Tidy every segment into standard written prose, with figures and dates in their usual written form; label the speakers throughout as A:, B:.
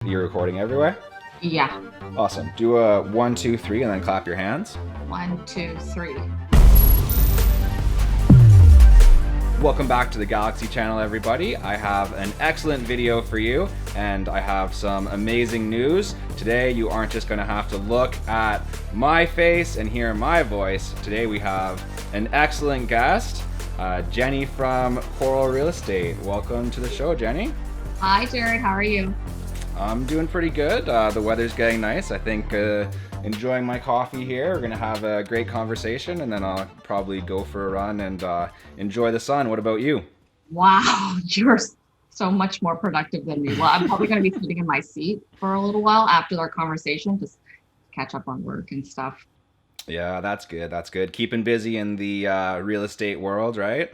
A: You're recording everywhere?
B: Yeah.
A: Awesome. Do a one, two, three, and then clap your hands.
B: One, two, three.
A: Welcome back to the Galaxy Channel, everybody. I have an excellent video for you, and I have some amazing news. Today, you aren't just going to have to look at my face and hear my voice. Today, we have an excellent guest, Jenny from Coral Real Estate. Welcome to the show, Jenny.
B: Hi, Jared. How are you?
A: I'm doing pretty good. The weather's getting nice. I think enjoying my coffee here. We're going to have a great conversation, and then I'll probably go for a run and enjoy the sun. What about you?
B: Wow, you're so much more productive than me. Well, I'm probably going to be sitting in my seat for a little while after our conversation, just catch up on work and stuff.
A: Yeah, that's good. That's good. Keeping busy in the real estate world, right?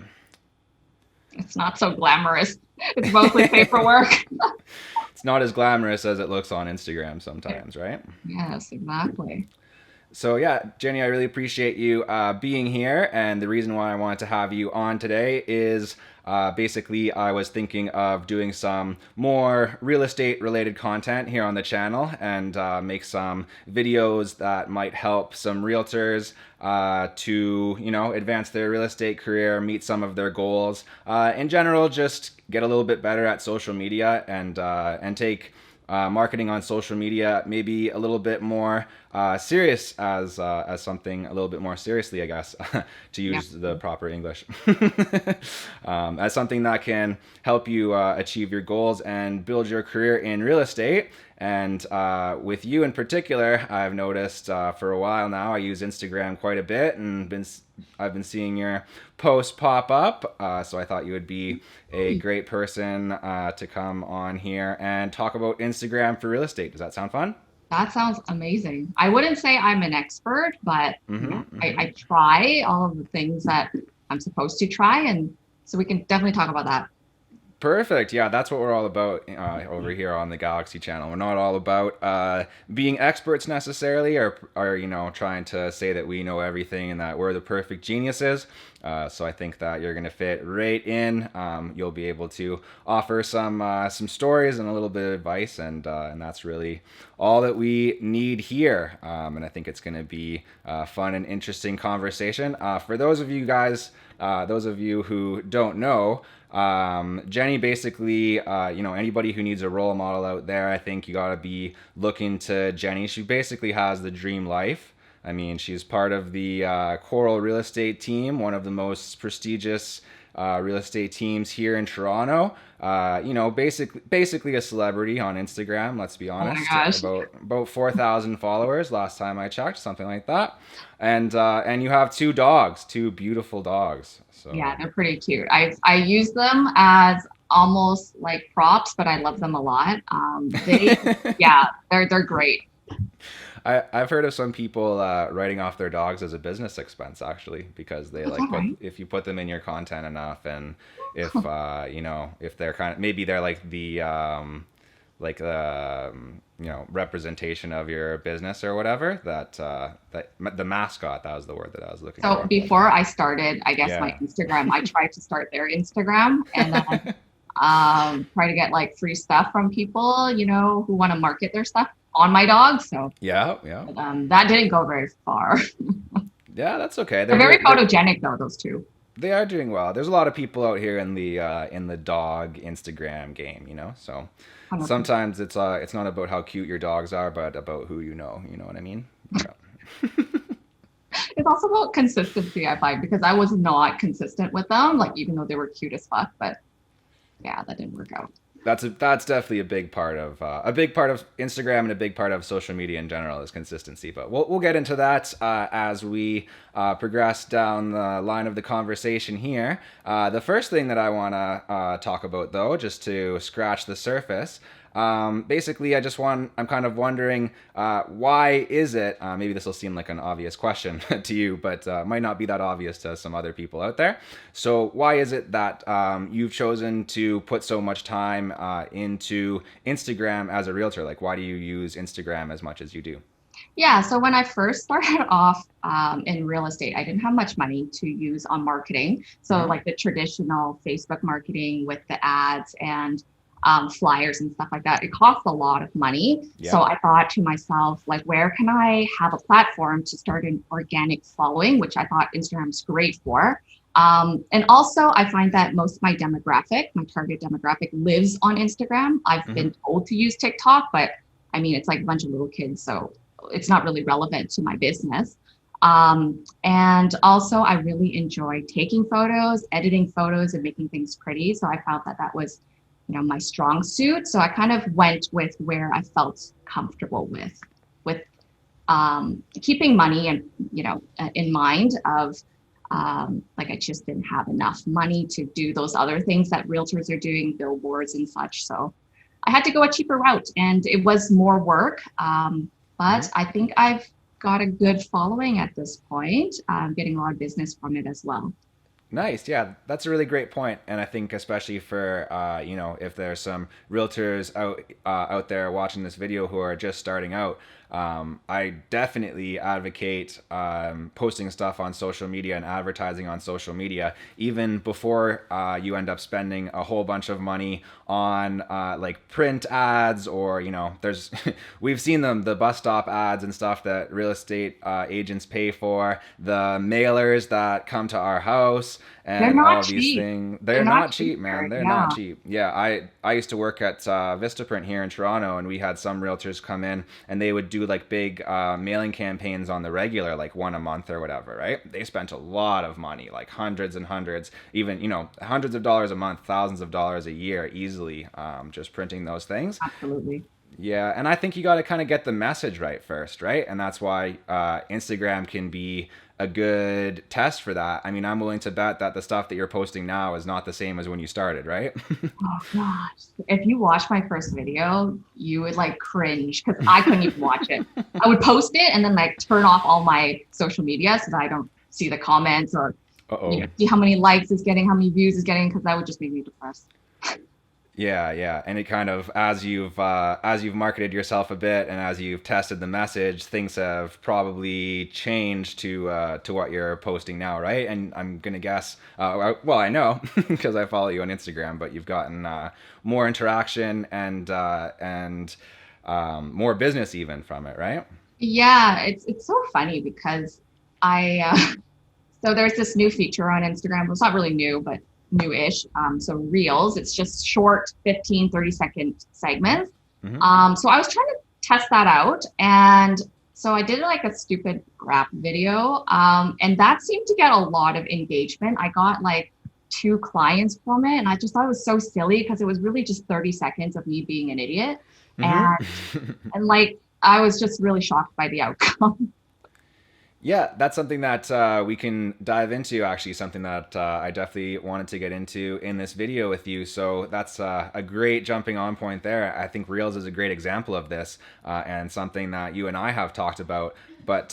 B: It's not so glamorous. It's mostly paperwork.
A: It's not as glamorous as it looks on Instagram sometimes, right?
B: Yes, exactly.
A: So yeah, Jenny, I really appreciate you being here, and the reason why I wanted to have you on today is basically I was thinking of doing some more real estate related content here on the channel and make some videos that might help some realtors to advance their real estate career, meet some of their goals, in general, just get a little bit better at social media and take marketing on social media maybe a little bit more serious as something a little bit more seriously, I guess, to
B: Yeah.
A: use the proper English, as something that can help you achieve your goals and build your career in real estate. And with you in particular, I've noticed for a while now, I use Instagram quite a bit, and I've been seeing your posts pop up. So I thought you would be a great person to come on here and talk about Instagram for real estate. Does that sound fun?
B: That sounds amazing. I wouldn't say I'm an expert, but
A: Mm-hmm, mm-hmm.
B: I try all of the things that I'm supposed to try. And so we can definitely talk about that.
A: Perfect. Yeah, that's what we're all about over here on the Galaxy Channel. We're not all about being experts necessarily, or trying to say that we know everything and that we're the perfect geniuses. So I think that you're gonna fit right in. You'll be able to offer some stories and a little bit of advice, and that's really all that we need here. And I think it's gonna be a fun and interesting conversation. For those of you guys, those of you who don't know. Jenny basically, anybody who needs a role model out there, I think you gotta be looking to Jenny. She basically has the dream life. I mean, she's part of the Coral Real Estate team, one of the most prestigious real estate teams here in Toronto. Basically a celebrity on Instagram. Let's be
B: Oh my
A: honest.
B: gosh.
A: About 4,000 followers last time I checked, something like that. And you have two dogs, two beautiful dogs.
B: Yeah,
A: So
B: they're pretty cute. I use them as almost like props, but I love them a lot. Yeah, they're great.
A: I've heard of some people writing off their dogs as a business expense actually because they
B: That's all
A: like put
B: right.
A: if you put them in your content enough, and if if they're kind of maybe they're like the representation of your business or whatever, that the mascot, that was the word that I was looking
B: So
A: for.
B: before I started, I guess my
A: Yeah.
B: Instagram, I tried to start their Instagram and then try to get like free stuff from people, who want to market their stuff on my dog. So
A: Yeah, yeah,
B: that didn't go very far.
A: yeah. That's okay.
B: They're very photogenic though, those two.
A: They are doing well. There's a lot of people out here in the dog Instagram game, So
B: 100%.
A: sometimes it's not about how cute your dogs are, but about who you know. You know what I mean? Yeah.
B: It's also about consistency, I find, because I was not consistent with them, like even though they were cute as fuck, but yeah, that didn't work out.
A: That's definitely a big part of Instagram and a big part of social media in general is consistency. But we'll get into that as we progress down the line of the conversation here. The first thing that I want to talk about, though, just to scratch the surface. Basically, I'm kind of wondering why is it, maybe this will seem like an obvious question to you, but might not be that obvious to some other people out there. So why is it that you've chosen to put so much time into Instagram as a realtor? Like, why do you use Instagram as much as you do?
B: Yeah, so when I first started off in real estate, I didn't have much money to use on marketing. So
A: Hmm.
B: like the traditional Facebook marketing with the ads and flyers and stuff like that. It costs a lot of money. So
A: Yeah.
B: I thought to myself, like, where can I have a platform to start an organic following, which I thought Instagram's great for. And also, I find that most of my demographic, my target demographic, lives on Instagram. I've
A: Hmm.
B: been told to use TikTok, but I mean, it's like a bunch of little kids, so it's not really relevant to my business. And also, I really enjoy taking photos, editing photos, and making things pretty. So I felt that that was, my strong suit. So I kind of went with where I felt comfortable with keeping money and in mind of like I just didn't have enough money to do those other things that realtors are doing, billboards and such. So I had to go a cheaper route, and it was more work. But I think I've got a good following at this point. I'm getting a lot of business from it as well.
A: Nice. Yeah, that's a really great point, and I think especially for if there's some realtors out there watching this video who are just starting out, I definitely advocate posting stuff on social media and advertising on social media even before you end up spending a whole bunch of money on like print ads or there's we've seen the bus stop ads and stuff that real estate agents pay for, the mailers that come to our house
B: They're
A: and
B: not
A: all these
B: cheap.
A: things.
B: They're
A: They're
B: not
A: not
B: cheap
A: cheap, man.
B: there.
A: They're not
B: Yeah,
A: cheap. Yeah, I used to work at Vistaprint here in Toronto, and we had some realtors come in, and they would do like big mailing campaigns on the regular, like one a month or whatever, right? They spent a lot of money, like hundreds and hundreds, even hundreds of dollars a month, thousands of dollars a year, easily, just printing those things.
B: absolutely.
A: Yeah, and I think you got to kind of get the message right first, right? And that's why Instagram can be a good test for that. I mean, I'm willing to bet that the stuff that you're posting now is not the same as when you started, right?
B: Oh gosh. If you watch my first video, you would like cringe because I couldn't even watch it. I would post it and then like turn off all my social media so that I don't see the comments or
A: Uh-oh.
B: see how many likes it's getting, how many views it's getting, because that would just make me depressed.
A: Yeah, yeah, and it kind of as you've marketed yourself a bit and as you've tested the message, things have probably changed to what you're posting now, right? And I'm gonna guess, well, I know because I follow you on Instagram, but you've gotten more interaction and more business even from it, right?
B: Yeah, it's so funny because I so there's this new feature on Instagram. Well, it's not really new, but new-ish. So Reels, it's just short 15, 30-second segments.
A: Hmm.
B: So I was trying to test that out. And so I did like a stupid rap video. And that seemed to get a lot of engagement. I got like 2 clients from it. And I just thought it was so silly because it was really just 30 seconds of me being an idiot.
A: Hmm.
B: And like, I was just really shocked by the outcome.
A: Yeah, that's something that we can dive into, actually, something that I definitely wanted to get into in this video with you. So that's a great jumping on point there. I think Reels is a great example of this and something that you and I have talked about. But,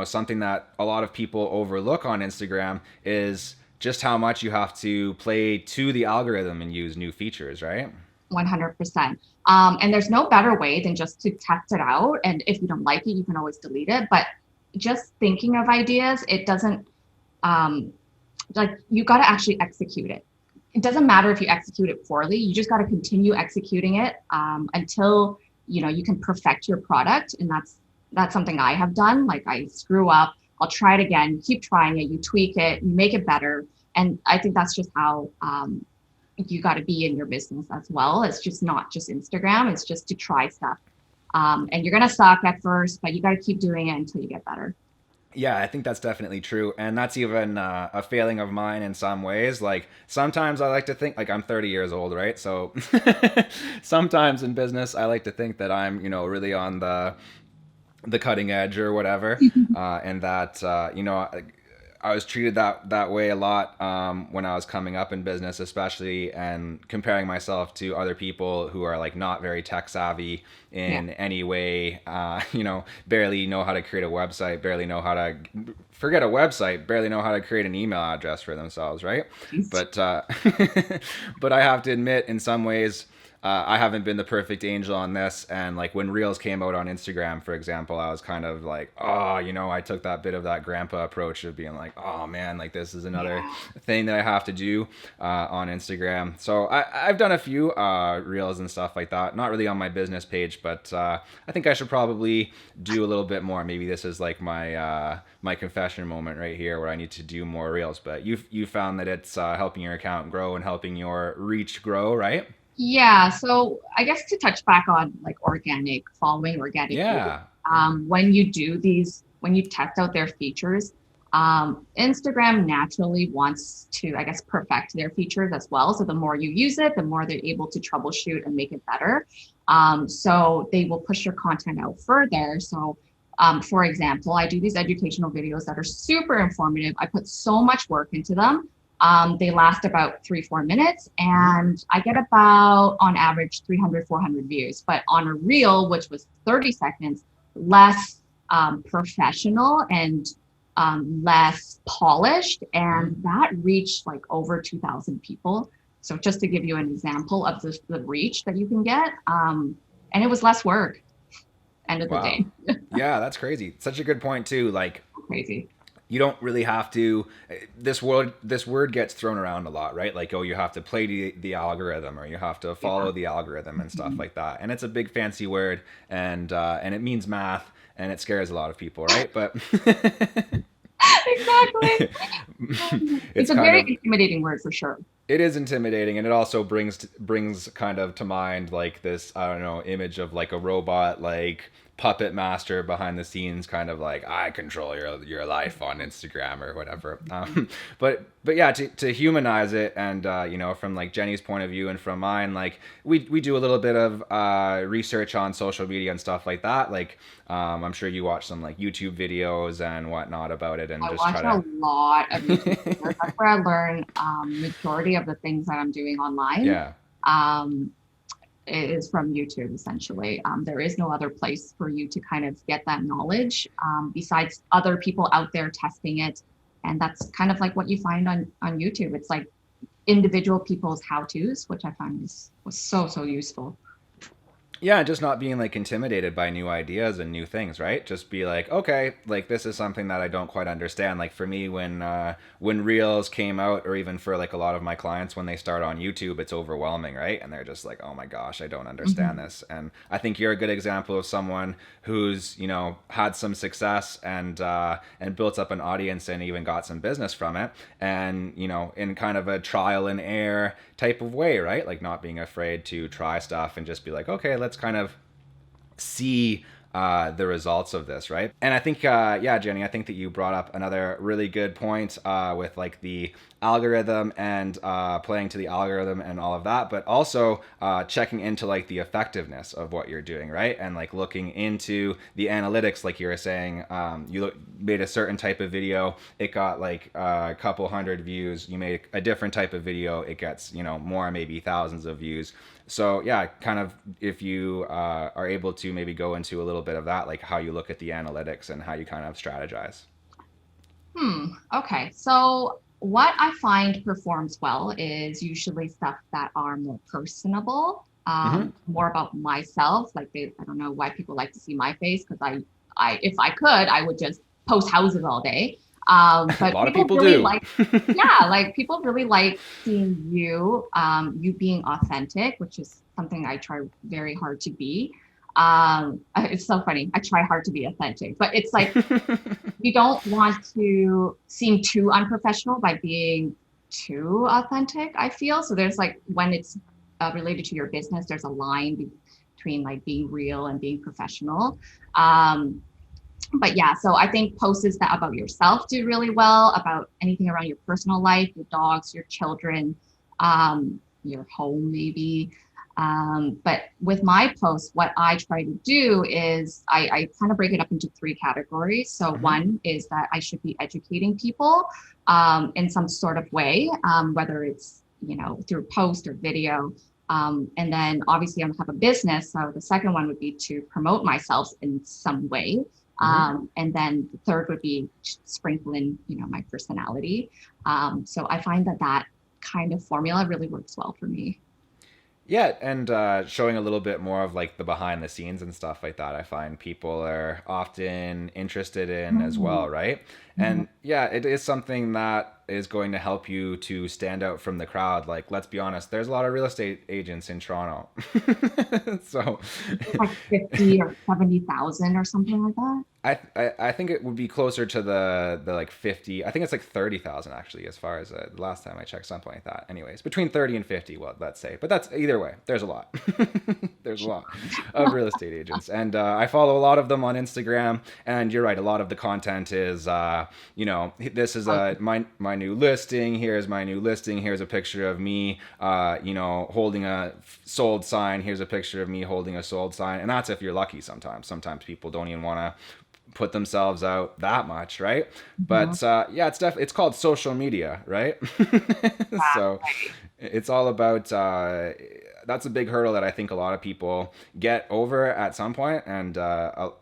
A: something that a lot of people overlook on Instagram is just how much you have to play to the algorithm and use new features, right?
B: 100%. And there's no better way than just to test it out. And if you don't like it, you can always delete it. But just thinking of ideas, it doesn't, like, you got to actually execute it. It doesn't matter if you execute it poorly. You just got to continue executing it until you can perfect your product. And that's something I have done. Like, I screw up, I'll try it again. You keep trying it, you tweak it, you make it better. And I think that's just how you got to be in your business as well. It's just not just Instagram. It's just to try stuff. And you're going to suck at first, but you got to keep doing it until you get better.
A: Yeah, I think that's definitely true. And that's even a failing of mine in some ways. Like, sometimes I like to think, like, I'm 30 years old, right? So sometimes in business, I like to think that I'm, really on the cutting edge or whatever. And that, I was treated that way a lot when I was coming up in business, especially, and comparing myself to other people who are like not very tech savvy
B: Yeah.
A: in any way. Barely know how to create a website, barely know how to forget a website, barely know how to create an email address for themselves, right? But but I have to admit, in some ways, I haven't been the perfect angel on this. And like when Reels came out on Instagram, for example, I was kind of like, oh, I took that bit of that grandpa approach of being like, oh man, like this is another
B: Yeah.
A: thing that I have to do on Instagram. So I've done a few Reels and stuff like that. Not really on my business page, but I think I should probably do a little bit more. Maybe this is like my confession moment right here, where I need to do more Reels. But you found that it's helping your account grow and helping your reach grow, right?
B: Yeah, so I guess to touch back on like organic following, organic views,
A: Yeah.
B: when you do these, when you test out their features, Instagram naturally wants to, I guess, perfect their features as well. So the more you use it, the more they're able to troubleshoot and make it better. So they will push your content out further. So for example, I do these educational videos that are super informative. I put so much work into them. They last about 3-4 minutes, and I get about on average 300-400 views. But on a reel, which was 30 seconds, less professional and less polished, and that reached like over 2,000 people. So just to give you an example of the reach that you can get, and it was less work. End of the
A: Wow.
B: day.
A: Yeah, that's crazy. Such a good point too. Like
B: Crazy.
A: you don't really have to this word gets thrown around a lot, right? Like, oh, you have to play the algorithm, or you have to
B: Yeah.
A: follow the algorithm and stuff
B: Mhm.
A: like that. And it's a big fancy word, and it means math, and it scares a lot of people, right? But
B: Exactly. It's
A: it's
B: a
A: kind
B: very
A: of
B: intimidating word for sure.
A: it is intimidating, and it also brings kind of to mind like this, I don't know, image of like a robot, like puppet master behind the scenes, kind of like I control your life on Instagram or whatever. But yeah, to humanize it, and from like Jenny's point of view and from mine, like we do a little bit of research on social media and stuff like that. Like I'm sure you watch some like YouTube videos and whatnot about it, and
B: I
A: just
B: watch
A: try
B: a
A: to
B: lot of YouTube videos. That's where I learn majority of the things that I'm doing online.
A: yeah.
B: Um, is from YouTube essentially. There is no other place for you to kind of get that knowledge besides other people out there testing it. And that's kind of like what you find on YouTube. It's like individual people's how-tos, which I find was so useful.
A: Yeah, just not being like intimidated by new ideas and new things, right? Just be like, okay, like this is something that I don't quite understand. Like for me, when Reels came out, or even for like a lot of my clients when they start on YouTube, it's overwhelming, right? And they're just like, oh my gosh, I don't understand
B: Mhm.
A: this. And I think you're a good example of someone who's had some success, and built up an audience and even got some business from it, and in kind of a trial and error type of way, right? Like not being afraid to try stuff and just be like, okay, let's kind of see the results of this, right? And I think, yeah, Jenny, I think that you brought up another really good point with like the algorithm, and playing to the algorithm and all of that, but also checking into like the effectiveness of what you're doing, right? And like looking into the analytics, like you were saying, made a certain type of video, it got like a couple hundred views. You made a different type of video, it gets more, maybe thousands of views. So yeah, kind of if you are able to maybe go into a little bit of that, like how you look at the analytics and how you kind of strategize.
B: Okay. So what I find performs well is usually stuff that are more personable,
A: Hmm.
B: more about myself. Like I don't know why people like to see my face because if I could, I would just post houses all day.
A: A
B: But
A: lot of
B: people
A: people
B: really
A: do.
B: like, yeah, like people really like seeing you, you being authentic, which is something I try very hard to be. It's so funny. I try hard to be authentic, but it's like you don't want to seem too unprofessional by being too authentic, I feel. So there's like when it's related to your business, there's a line between like being real and being professional. Um, but yeah, so I think posts that about yourself do really well, about anything around your personal life, your dogs, your children, your home, maybe. But with my posts, what I try to do is I kind of break it up into three categories. So
A: Hmm.
B: one is that I should be educating people in some sort of way, whether it's through post or video. And then obviously I have a business. So the second one would be to promote myself in some way.
A: Hmm.
B: And then the third would be sprinkle in, my personality. So I find that kind of formula really works well for me.
A: Yeah, and showing a little bit more of like the behind the scenes and stuff like that, I find people are often interested in as well,
B: Mhm.
A: right?
B: Mhm.
A: And yeah, it is something that is going to help you to stand out from the crowd. Like, let's be honest, there's a lot of real estate agents in Toronto. So
B: It's like 50 or 70,000 or something like that.
A: I think it would be closer to the like 50. I think it's like 30,000 actually, as far as the last time I checked, something like that. Anyways, between 30 and 50, well, let's say. But that's either way. There's a lot. There's a lot of real estate agents, and I follow a lot of them on Instagram. And you're right, a lot of the content is, this is my new listing. Here's my new listing. Here's a picture of me, holding a sold sign. Here's a picture of me holding a sold sign, and that's if you're lucky. Sometimes people don't even want to put themselves out that much, right?
B: Mhm.
A: But yeah, it's called social media, right? So
B: Right.
A: it's all about that's a big hurdle that I think a lot of people get over at some point, and a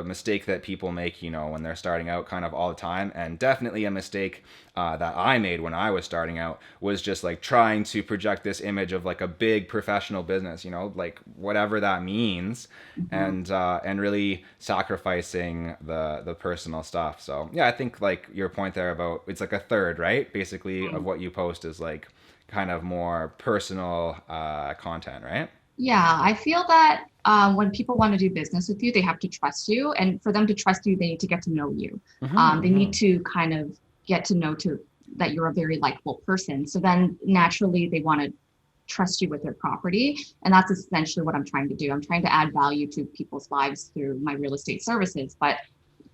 A: mistake that people make, when they're starting out, kind of all the time, and definitely a mistake that I made when I was starting out was just like trying to project this image of like a big professional business, like whatever that means,
B: Mhm.
A: and really sacrificing the personal stuff. So yeah, I think like your point there about it's like a third, right? Basically, of what you post is like kind of more personal content, right?
B: Yeah, I feel that when people want to do business with you, they have to trust you. And for them to trust you, they need to get to know you. They need
A: Mm-hmm.
B: to kind of get to know that you're a very likable person. So then naturally they want to trust you with their property. And that's essentially what I'm trying to do. I'm trying to add value to people's lives through my real estate services. But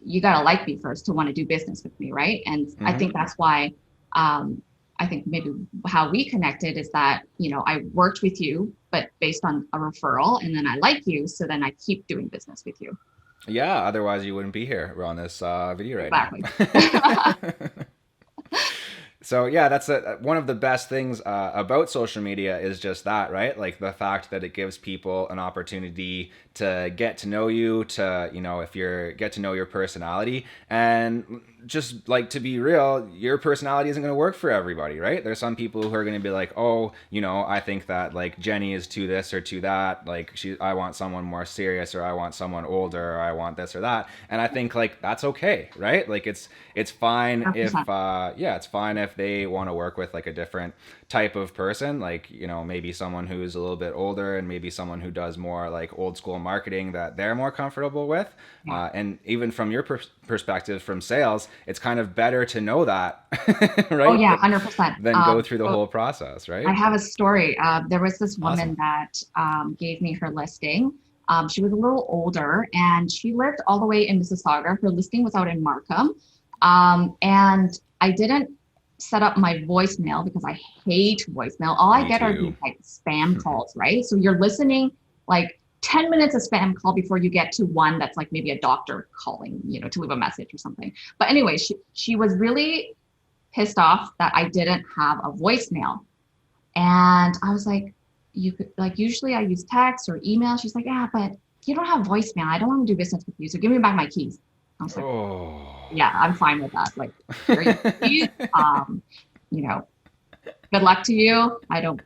B: you got to like me first to want to do business with me, right? And I
A: Mm-hmm.
B: think that's why um, I think maybe how we connected is that, I worked with you, but based on a referral, and then I like you, so then I keep doing business with you.
A: Yeah, otherwise you wouldn't be here. We're on this video right now.
B: Exactly.
A: So yeah, that's one of the best things about social media is just that, right? Like the fact that it gives people an opportunity to get to know you, to if you're get to know your personality, and just like to be real, your personality isn't going to work for everybody, right? There's some people who are going to be like, oh, I think that like Jenny is to this or to that, like I want someone more serious, or I want someone older, or I want this or that, and I think like that's okay, right? Like it's fine if
B: 100%.
A: it's fine if they want to work with like a different type of person, like maybe someone who's a little bit older, and maybe someone who does more like old school marketing that they're more comfortable with,
B: Yeah.
A: and even from your perspective from sales, it's kind of better to know that
B: Oh
A: right,
B: yeah, 100%.
A: than go through the
B: So
A: whole process,
B: I
A: right?
B: have a story. There was this
A: Awesome.
B: woman that gave me her listing. She was a little older and she lived all the way in Mississauga. Her listing was out in Markham. And I didn't set up my voicemail because I hate voicemail. All I
A: Me
B: get are these
A: too.
B: like spam calls, right? So you're listening like 10 minutes of spam call before you get to one that's like maybe a doctor calling, to leave a message or something. But anyway, she was really pissed off that I didn't have a voicemail. And I was like, you could like usually I use text or email. She's like, yeah, but you don't have voicemail. I don't want to do business with you. So give me back my keys. I was like,
A: Oh.
B: yeah, I'm fine with that. Like, here are your keys. You know, good luck to you. I don't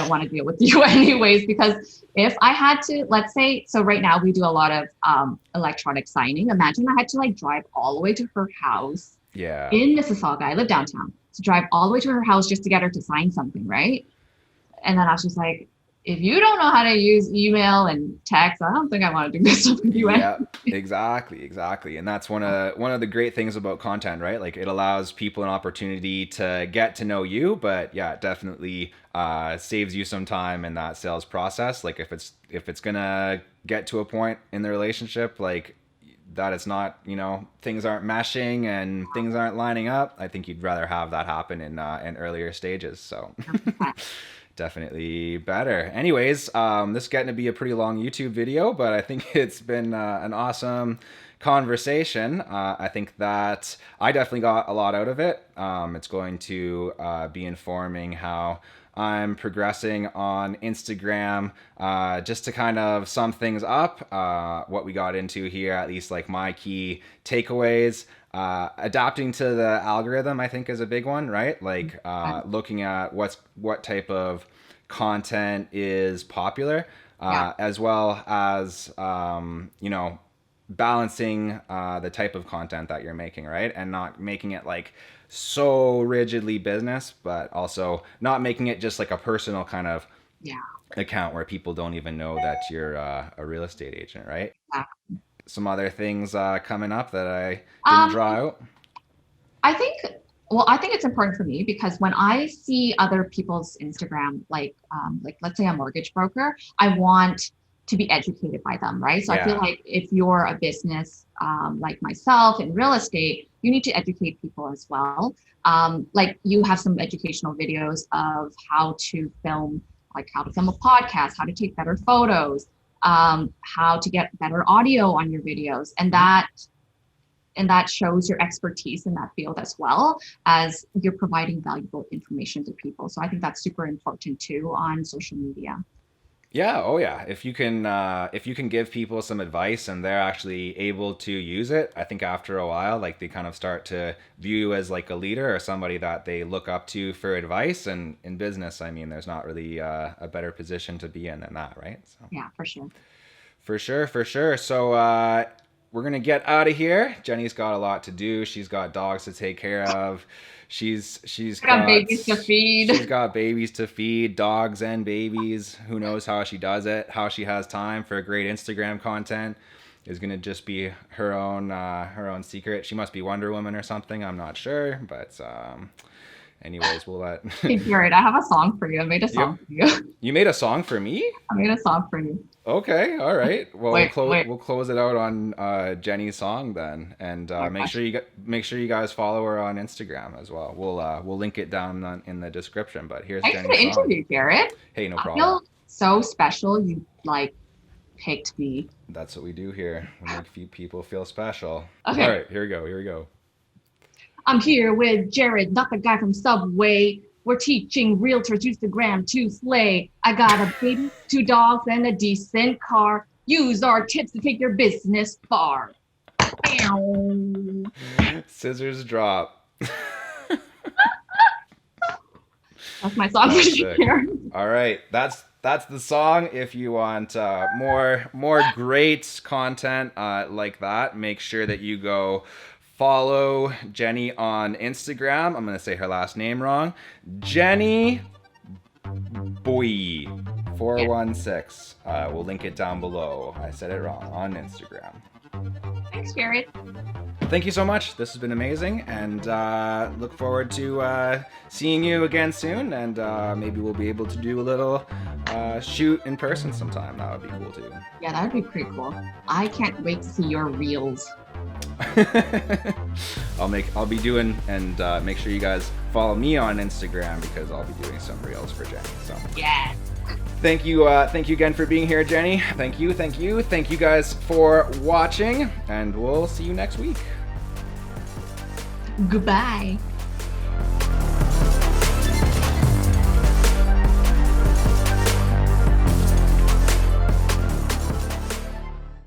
B: want to deal with you anyways, because if I had to, let's say, so right now we do a lot of electronic signing. Imagine I had to like drive all the way to her house
A: Yeah.
B: in Mississauga. I live downtown. To drive all the way to her house just to get her to sign something, right? And then I was just like, if you don't know how to use email and text, I don't think I want to do business with you anymore.
A: Yeah, exactly. And that's one of the great things about content, right? Like it allows people an opportunity to get to know you, but yeah, it definitely saves you some time in that sales process. Like if it's gonna get to a point in the relationship, like that it's not, things aren't meshing and things aren't lining up, I think you'd rather have that happen in earlier stages. So definitely better. Anyways, this is getting to be a pretty long YouTube video, but I think it's been an awesome conversation. I think that I definitely got a lot out of it. It's going to be informing how I'm progressing on Instagram, just to kind of sum things up, what we got into here, at least like my key takeaways. Adapting to the algorithm, I think, is a big one, right? Like looking at what type of content is popular, as well as, you know, balancing the type of content that you're making, right? And not making it like so rigidly business, but also not making it just like a personal kind of account where people don't even know that you're a real estate agent, right? Some other things coming up that I didn't draw out.
B: I think, well, I think it's important for me because when I see other people's Instagram, like let's say a mortgage broker, I want to be educated by them, right? So I feel like if you're a business like myself in real estate, you need to educate people as well. Like you have some educational videos of how to film, like how to film a podcast, how to take better photos, how to get better audio on your videos, and that shows your expertise in that field as well as you're providing valuable information to people. So I think that's super important too on social media.
A: Yeah, oh yeah. If you can give people some advice and they're actually able to use it, I think after a while, like they kind of start to view you as like a leader or somebody that they look up to for advice. And in business, I mean, there's not really a better position to be in than that, right? So.
B: Yeah, for sure.
A: For sure, for sure. So we're gonna get out of here. Jenny's got a lot to do. She's got dogs to take care of. She's got
B: babies to feed.
A: She's got babies to feed, dogs and babies. Who knows how she does it? How she has time for great Instagram content is gonna just be her own secret. She must be Wonder Woman or something. I'm not sure, but anyways, we'll let.
B: Hey, Jared, I have a song for you. I made a song for you.
A: You made a song for me?
B: I made a song for you.
A: Okay, all right. Well,
B: wait.
A: We'll close it out on Jenny's song then, and make sure you guys follow her on Instagram as well. We'll link it down in the description. But here's
B: Thanks
A: Jenny's
B: for the
A: song.
B: interview, Jared.
A: Hey, no problem.
B: I feel so special. You like picked me.
A: That's what we do here. We make people feel special.
B: Okay.
A: All right, here we go.
B: I'm here with Jared, not the guy from Subway. We're teaching realtors Instagram to slay. I got a baby, 2 dogs, and a decent car. Use our tips to take your business far.
A: Scissors drop.
B: That's my song for you.
A: All right, that's the song. If you want more great content like that, make sure that you go follow Jenny on Instagram. I'm gonna say her last name wrong. Jenny Boy 416. We'll link it down below. I said it wrong on Instagram.
B: Thanks, Jared.
A: Thank you so much. This has been amazing, and look forward to seeing you again soon. And maybe we'll be able to do a little shoot in person sometime. That would be cool too.
B: Yeah, that would be pretty cool. I can't wait to see your reels.
A: I'll be doing, and make sure you guys follow me on Instagram because I'll be doing some reels for Jenny. So
B: yes.
A: Thank you again for being here, Jenny. Thank you guys for watching, and we'll see you next week.
B: Goodbye.